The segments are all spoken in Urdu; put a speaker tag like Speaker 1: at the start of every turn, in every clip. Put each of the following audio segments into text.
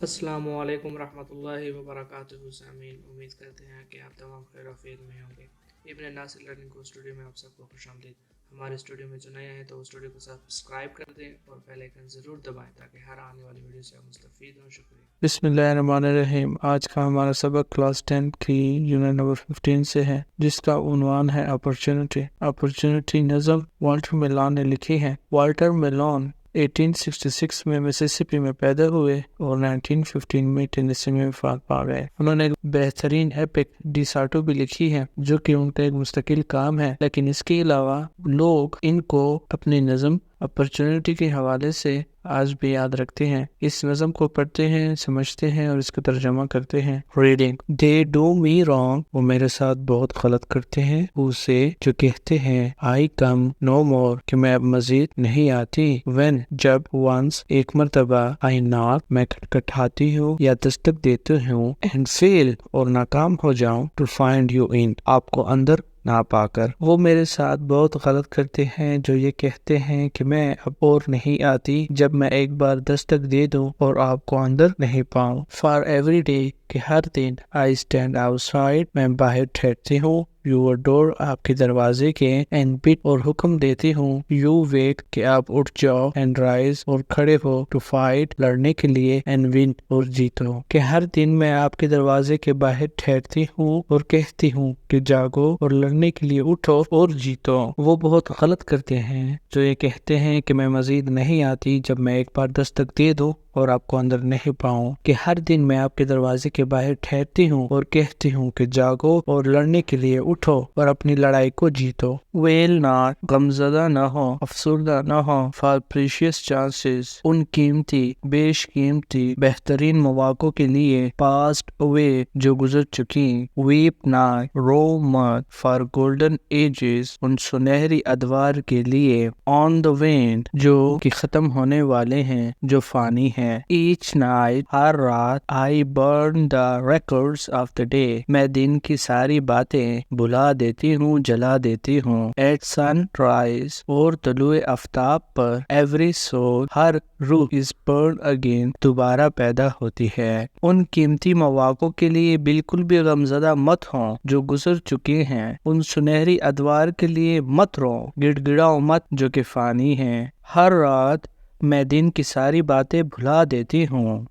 Speaker 1: السلام علیکم ورحمۃ اللہ وبرکاتہ سامعین، امید کرتے ہیں کہ آپ تمام خیر و عافیت میں ہوں گے۔ ابن ناصر لرننگ کو اسٹوڈیو میں آپ سب کو خوش آمدید۔ ہمارے اسٹوڈیو میں جو نئے ہیں تو اسٹوڈیو کو سبسکرائب کر دیں اور بیل آئیکن ضرور دبائیں تاکہ ہر آنے والی ویڈیو سے آپ مستفید ہوں۔ شکریہ۔
Speaker 2: بسم اللہ الرحمن الرحیم۔ آج کا ہمارا سبق کلاس 10 کی یونٹ نمبر 15 سے ہے، جس کا عنوان ہے اپرچونٹی۔ اپرچونٹی نظم والٹر میلان نے لکھی ہے۔ والٹر میلان 1866 میں مسیسپی میں پیدا ہوئے اور 1915 میں ٹینیسی میں وفات پا گئے۔ انہوں نے ایک بہترین ایپک ڈی ساٹو بھی لکھی ہے، جو کہ ان کا ایک مستقل کام ہے، لیکن اس کے علاوہ لوگ ان کو اپنی نظم اپرچونٹی کے حوالے سے آج بھی یاد رکھتے ہیں۔ اس نظم کو پڑھتے ہیں، سمجھتے ہیں اور اس کا ترجمہ کرتے ہیں۔ Reading. They do me wrong، وہ میرے ساتھ بہت غلط کرتے ہیں۔ اسے جو کہتے ہیں I come no more، کہ میں اب مزید نہیں آتی۔ When، جب once، ایک مرتبہ I knock، میں کھٹکھٹاتی ہوں یا دستک دیتی ہوں and fail، اور ناکام ہو جاؤں to find you in، آپ کو اندر نہ پا کر۔ وہ میرے ساتھ بہت غلط کرتے ہیں جو یہ کہتے ہیں کہ میں اب اور نہیں آتی جب میں ایک بار دستک دے دوں اور آپ کو اندر نہیں پاؤں۔ For every day، کہ ہر دن I stand outside، میں باہر ٹھہرتی ہوں your door، آپ کے دروازے کے and bid، اور حکم دیتی ہوں you wake، کہ آپ اٹھ جاؤ and rise، اور کھڑے ہو to fight، لڑنے کے لیے and win، اور جیتو۔ کہ ہر دن میں آپ کے دروازے کے باہر ٹھہرتی ہوں اور کہتی ہوں کہ جاگو اور لڑنے کے لیے اٹھو اور جیتو۔ وہ بہت غلط کرتے ہیں جو یہ کہتے ہیں کہ میں مزید نہیں آتی جب میں ایک بار دستک دے دوں اور آپ کو اندر نہیں پاؤں۔ کہ ہر دن میں آپ کے دروازے کے باہر ٹھہرتی ہوں اور کہتی ہوں کہ جاگو اور لڑنے کے لیے اٹھو اور اپنی لڑائی کو جیتو۔ ویل ناٹ، غمزدہ نہ ہو، افسردہ نہ ہو، فار پریشیس چانسز، ان قیمتی، بیش قیمتی، بہترین مواقع کے لیے، پاسٹ اوے، جو گزر چکی، ویپ نہ، رو مت، فار گولڈن ایجز، ان سنہری ادوار کے لیے، آن دا وینڈ، جو کہ ختم ہونے والے ہیں، جو فانی ہیں۔ ایچ نائٹ، ہر رات، I burn the records of the day, میں دن کی ساری باتیں بھلا دیتی ہوں، جلا دیتی ہوں۔ ایٹ سن رائز، اور طلوع آفتاب پر، ایوری سول، ہر روح، از برن اگین، دوبارہ پیدا ہوتی ہے۔ ان قیمتی مواقع کے لیے بالکل بھی غمزدہ مت ہوں جو گزر چکے ہیں، ان سنہری ادوار کے لیے مت رو، گڑ گڑاؤ مت جو کہ فانی ہیں۔ ہر رات میں دن کی ساری باتیں بھلا دیتی ہوں،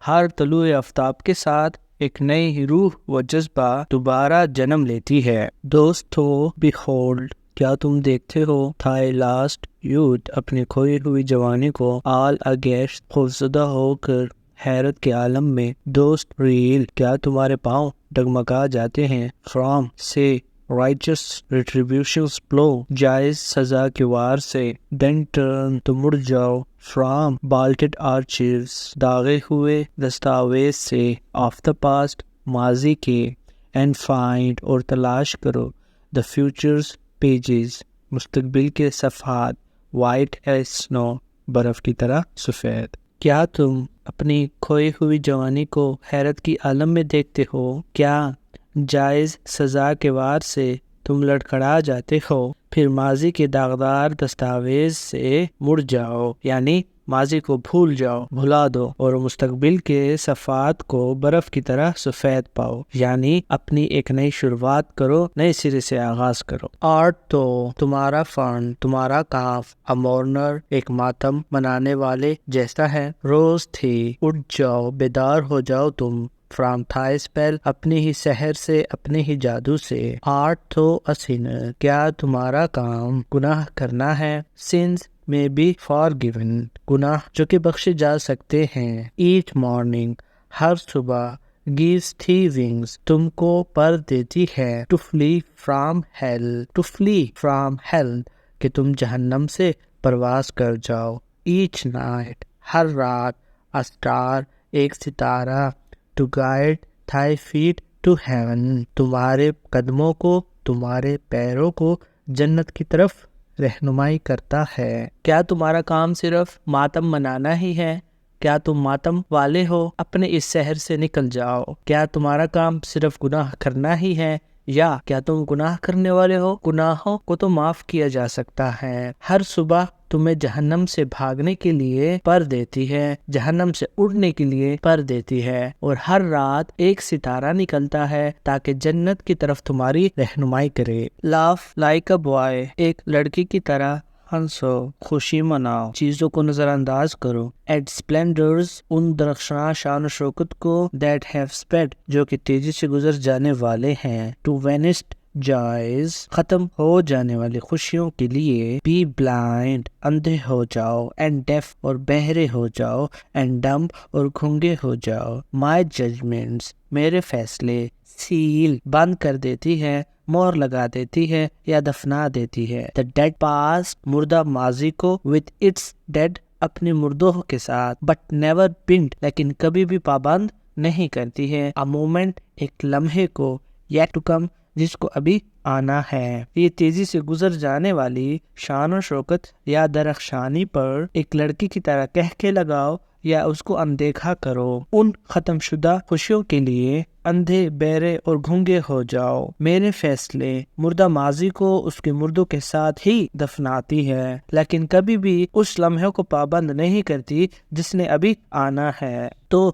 Speaker 2: ہر طلوع آفتاب کے ساتھ ایک نئی روح و جذبہ دوبارہ جنم لیتی ہے۔ دوستو، بیہولڈ، کیا تم دیکھتے ہو، تھائی لاسٹ یوتھ، اپنی کھوئی ہوئی جوانی کو، آل اگیسٹ، خوفزدہ ہو کر، حیرت کے عالم میں، دوست ریل، کیا تمہارے پاؤں ڈگمگا جاتے ہیں، فرام، سے، righteous retributions flow، جائز سزا کے وار سے، then turn، تو مڑ جاؤ، from bolted archives، داغے ہوئے دستاویز سے، of the past، ماضی کے، and find، اور تلاش کرو، the future's pages، مستقبل کے صفحات، white as snow، برف کی طرح سفید۔ کیا تم اپنی کھوئی ہوئی جوانی کو حیرت کی عالم میں دیکھتے ہو؟ کیا جائز سزا کے وار سے تم لڑکھڑا جاتے ہو؟ پھر ماضی کے داغدار دستاویز سے مڑ جاؤ، یعنی ماضی کو بھول جاؤ، بھلا دو، اور مستقبل کے صفحات کو برف کی طرح سفید پاؤ، یعنی اپنی ایک نئی شروعات کرو، نئے سرے سے آغاز کرو۔ آرٹ تو تمہارا فن، تمہارا کام، مورنر، ایک ماتم منانے والے جیسا ہے۔ روز تھی، اٹھ جاؤ، بیدار ہو جاؤ تم، فرام تھائی اسپیل، اپنی ہی سحر سے، اپنے ہی جادو سے۔ آرٹ تو سنر، کیا تمہارا کام گناہ کرنا ہے۔ سنز میں بی فارگیون، گناہ جو کہ بخشے جا سکتے ہیں۔ ایچ مارننگ، ہر صبح، gives تھی ونگز، تم کو پر دیتی ہے۔ To flee from hell, to flee from hell, کہ تم جہنم سے پرواز کر جاؤ۔ ایچ نائٹ، ہر رات، a star، ایک ستارہ، to guide thy feet to heaven, تمہارے قدموں کو، تمہارے پیروں کو جنت کی طرف رہنمائی کرتا ہے۔ کیا تمہارا کام صرف ماتم منانا ہی ہے؟ کیا تم ماتم والے ہو؟ اپنے اس شہر سے نکل جاؤ۔ کیا تمہارا کام صرف گناہ کرنا ہی ہے، یا کیا تم گناہ کرنے والے ہو؟ گناہوں کو تو معاف کیا جا سکتا ہے۔ ہر صبح تمہیں جہنم سے بھاگنے کے لیے پر دیتی ہے، جہنم سے اڑنے کے لیے پر دیتی ہے، اور ہر رات ایک ستارہ نکلتا ہے تاکہ جنت کی طرف تمہاری رہنمائی کرے۔ لاف لائک اے بوائے، ایک لڑکی کی طرح ہنسو، خوشی مناؤ، چیزوں کو نظر انداز کرو۔ ایٹ سپلینڈرز، ان درخشاں شان و شوکت کو، دیٹ ہیو اسپیڈ، جو کہ تیزی سے گزر جانے والے ہیں، ٹو وینسڈ جائز، ختم ہو جانے والی خوشیوں کے لیے، بی بلائنڈ، اندھے ہو جاؤ، اینڈ ڈیف، اور بہرے ہو جاؤ، اینڈ ڈمب، اور گھنگے ہو جاؤ، مائی ججمنٹس، میرے فیصلے، سیل، بند کر دیتی ہے، مور لگا دیتی ہے یا دفنا دیتی ہے، دا ڈیڈ پاسٹ، مردہ ماضی کو، وتھ اٹس ڈیڈ، اپنے مردوں کے ساتھ، بٹ نیور بینڈ، لیکن کبھی بھی پابند نہیں کرتی ہے، a مومنٹ، ایک لمحے کو، yet to come، جس کو ابھی آنا ہے۔ یہ تیزی سے گزر جانے والی شان و شوکت یا درخشانی پر ایک لڑکی کی طرح کہہ کے لگاؤ یا اس کو اندیکھا کرو، ان ختم شدہ خوشیوں کے لیے اندھے، بہرے اور گھنگے ہو جاؤ، میرے فیصلے، مردہ ماضی کو اس کے مردوں کے ساتھ ہی دفناتی ہے، لیکن کبھی بھی اس لمحے کو پابند نہیں کرتی جس نے ابھی آنا ہے۔ تو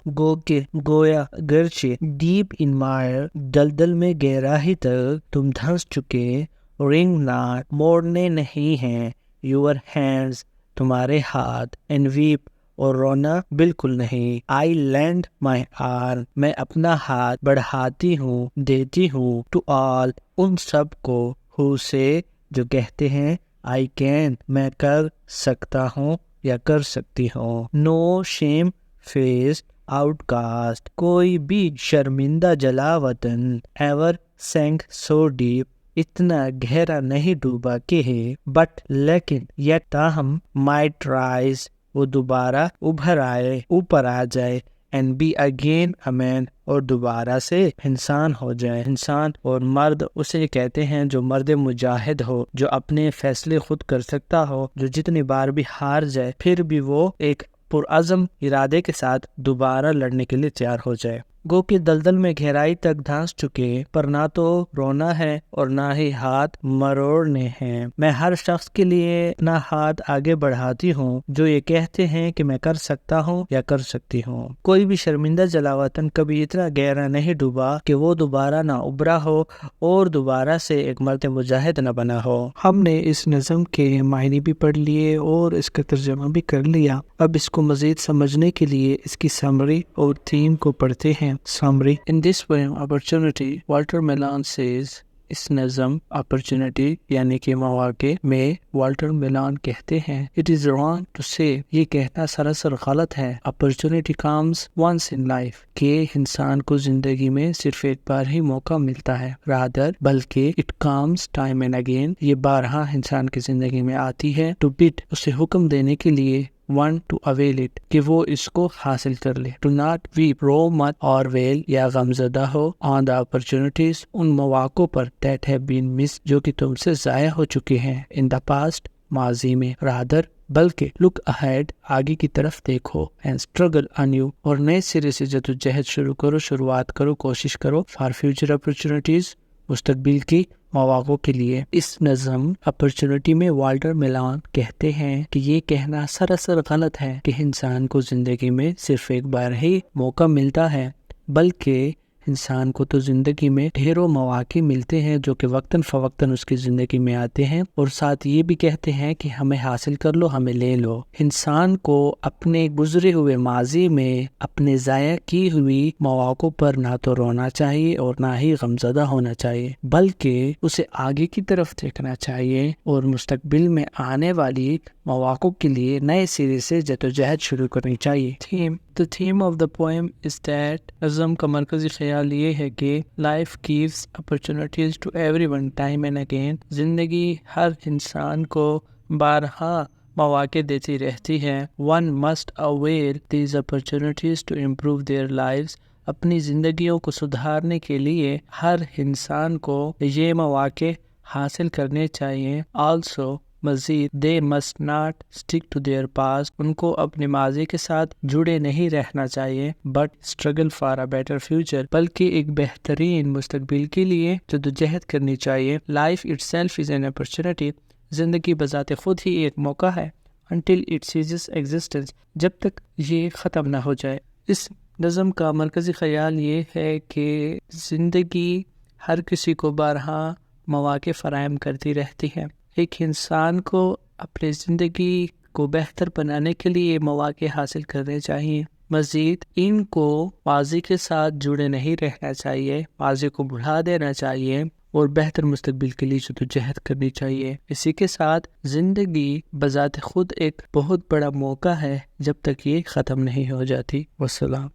Speaker 2: گویا گرچہ ڈیپ ان مائر، دلدل میں گہرائی تک تم دھنس چکے، رنگ ناٹ، موڑنے نہیں ہیں، یور ہینڈز، تمہارے ہاتھ، اینڈ ویپ، اور رونا بالکل نہیں، آئی لینڈ مائی آرم، میں اپنا ہاتھ بڑھاتی ہوں، دیتی ہوں، ٹو آل، ان سب کو، ہو سے، جو کہتے ہیں، آئی کین، میں کر سکتا ہوں یا کر سکتی ہوں، نو شیم فیس آؤٹ کاسٹ، کوئی بھی شرمندہ جلا وطن، ایور سینک سو ڈیپ، اتنا گہرا نہیں ڈوبا کہ ہے، بٹ لیکن، یٹ تاہم، مائٹ رائز، وہ دوبارہ ابھر آئے، اوپر آ جائے، اینڈ بی اگین اے مین، اور دوبارہ سے انسان ہو جائے۔ انسان اور مرد اسے کہتے ہیں جو مرد مجاہد ہو، جو اپنے فیصلے خود کر سکتا ہو، جو جتنی بار بھی ہار جائے پھر بھی وہ ایک پرعزم ارادے کے ساتھ دوبارہ لڑنے کے لیے تیار ہو جائے۔ گو کہ دلدل میں گہرائی تک دھانس چکے، پر نہ تو رونا ہے اور نہ ہی ہاتھ مروڑنے ہیں، میں ہر شخص کے لیے اپنا ہاتھ آگے بڑھاتی ہوں جو یہ کہتے ہیں کہ میں کر سکتا ہوں یا کر سکتی ہوں۔ کوئی بھی شرمندہ جلاوطن کبھی اتنا گہرا نہیں ڈوبا کہ وہ دوبارہ نہ ابھرا ہو اور دوبارہ سے ایک مرد مجاہد نہ بنا ہو۔ ہم نے اس نظم کے معنی بھی پڑھ لیے اور اس کا ترجمہ بھی کر لیا، اب اس کو مزید سمجھنے کے لیے اس کی سمری اور تھیم کو پڑھتے ہیں۔ Summary. In this poem, opportunity, Walter Milan says, اس نظم opportunity یعنی کہ مواقع میں والٹر میلان کہتے ہیں it is wrong to say، یہ کہنا سراسر غلط ہے، opportunity comes once in life، کہ انسان کو زندگی میں صرف ایک بار ہی موقع ملتا ہے، rather بلکہ it comes time and again، یہ بارہا انسان کی زندگی میں آتی ہے، to bid، اسے حکم دینے کے لیے، one to avail it، کہ وہ اس کو حاصل کر لے، to not weep، رو مت اور ویل یا غمزدہ ہو، on the opportunities، ان مواقع پر that have been missed، جو کہ تم سے ضائع ہو چکے ہیں، in the past، ماضی میں، rather بلکہ look ahead، آگے کی طرف دیکھو، and struggle anew، اور نئے سرے سے جدوجہد شروع کرو، شروعات کرو، کوشش کرو، for future opportunities، مستقبل کی مواقع کے لیے۔ اس نظم اپرچونٹی میں والٹر میلان کہتے ہیں کہ یہ کہنا سراسر غلط ہے کہ انسان کو زندگی میں صرف ایک بار ہی موقع ملتا ہے، بلکہ انسان کو تو زندگی میں ڈھیروں مواقع ملتے ہیں جو کہ وقتاً فوقتاً اس کی زندگی میں آتے ہیں، اور ساتھ یہ بھی کہتے ہیں کہ ہمیں حاصل کر لو، ہمیں لے لو۔ انسان کو اپنے گزرے ہوئے ماضی میں اپنے ضائع کی ہوئی مواقع پر نہ تو رونا چاہیے اور نہ ہی غمزدہ ہونا چاہیے، بلکہ اسے آگے کی طرف دیکھنا چاہیے اور مستقبل میں آنے والی مواقع کے لیے نئے سرے سے جدوجہد شروع کرنی چاہیے۔ The theme of the poem is that، نظم کا مرکزی خیال یہ ہے کہ life gives opportunities to everyone time and again، زندگی ہر انسان کو بارہا مواقع دیتی رہتی ہے۔ One must avail these opportunities to improve their lives، اپنی زندگیوں کو سدھارنے کے لیے ہر انسان کو یہ مواقع حاصل کرنے چاہیے۔ Also مزید they must not stick to their past، ان کو اپنے ماضی کے ساتھ جڑے نہیں رہنا چاہیے، but struggle for a better future، بلکہ ایک بہترین مستقبل کے لیے جدوجہد کرنی چاہیے۔ Life itself is an opportunity، زندگی بذات خود ہی ایک موقع ہے۔ until it ceases existence, جب تک یہ ختم نہ ہو جائے۔ اس نظم کا مرکزی خیال یہ ہے کہ زندگی ہر کسی کو بارہا مواقع فراہم کرتی رہتی ہے۔ ایک انسان کو اپنی زندگی کو بہتر بنانے کے لیے مواقع حاصل کرنے چاہیے۔ مزید ان کو ماضی کے ساتھ جڑے نہیں رہنا چاہیے، ماضی کو بھلا دینا چاہیے اور بہتر مستقبل کے لیے جدوجہد کرنی چاہیے۔ اسی کے ساتھ زندگی بذات خود ایک بہت بڑا موقع ہے جب تک یہ ختم نہیں ہو جاتی۔ والسلام۔